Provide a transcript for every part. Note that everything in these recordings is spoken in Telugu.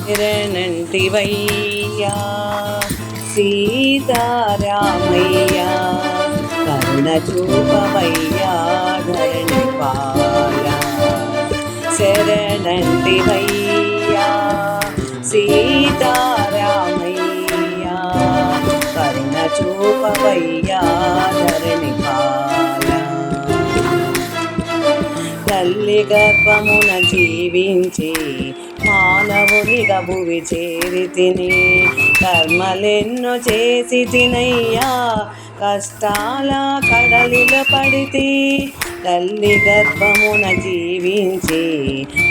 శరణంటివయ్యా సీతారామయ్యా కరుణ చూపవయ్యా ధరణి పాల శరణంటివయ్యా సీతారామయ్యా కరుణ చూపవయ్యా ధరణి పాల తల్లి గర్భమున జీవించి మానవునిగా భువి చేరితిని కర్మలెన్నో చేసి తినయ్యా కష్టాల కడలిలో పడితి తల్లి గర్భమున జీవించి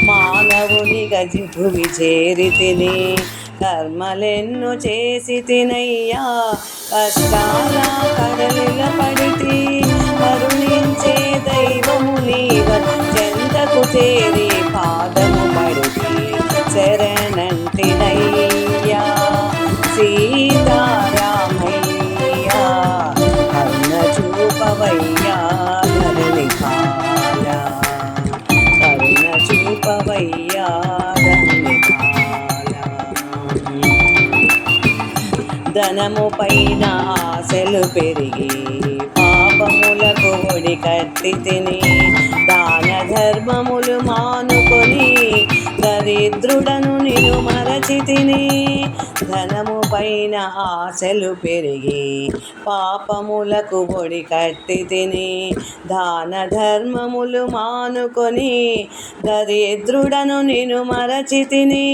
మానవునిగా భువి చేరితిని కర్మలెన్నో చేసి తినయ్యా కష్టాల కడలిలో పడితి కరుణించే దైవము నీవ చెంతకు చేరి పాదము పడితి శరణంటినయ్యా సీతారామయ్యా కరుణ చూపవయ్యా ధరణి పాల కరుణ చూపవయ్యా ధరణి పాల ధనము పైన ఆశలు పెరిగి పాపములకు ఒడి కట్టి తిని దాన ధర్మములు మానుకొని దరిద్రుడను నిన్ను మరచి తిని ధనము పైన ఆశలు పెరిగి పాపములకు ఒడి కట్టి తిని దాన ధర్మములు మానుకొని దరిద్రుడను నిన్ను మరచి తిని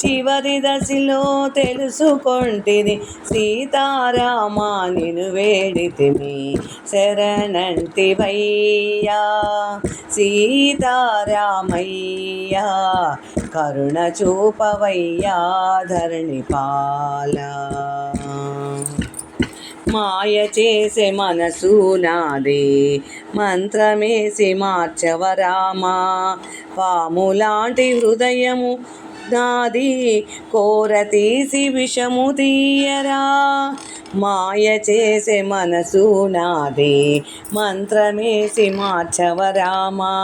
చివరి దశలో తెలుసుకొంటిని సీతారామా నిన్ను వేడితిని శరణంటివయ్యా సీతారామయ్యా కరుణ చూపవయ్యా ధరణి పాల మాయ చేసే మనసు నాదే మంత్రమేసి మార్చవరామా పాములాంటి హృదయము నాది కోర తీసి విషము తీయరా మాయ చేసే మనసు నాదే మంత్రమేసి మార్చవరామా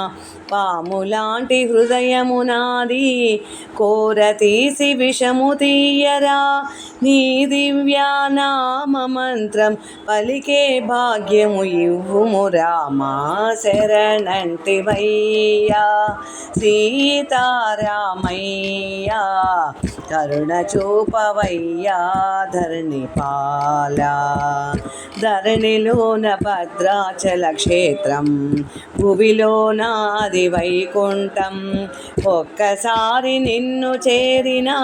పాములాంటి హృదయము నాది కోర తీసి విషము తీయరా నీ దివ్యానామ మంత్రం పలికే భాగ్యము ఇవ్వుము రామా శరణంటివయ్యా సీతారామయ్యా కరుణ చూపవయ్యా ధరణి పాల ధరణిలోన భద్రాచల క్షేత్రం భువిలోన అది వైకుంఠం ఒక్కసారి నిన్ను చేరినా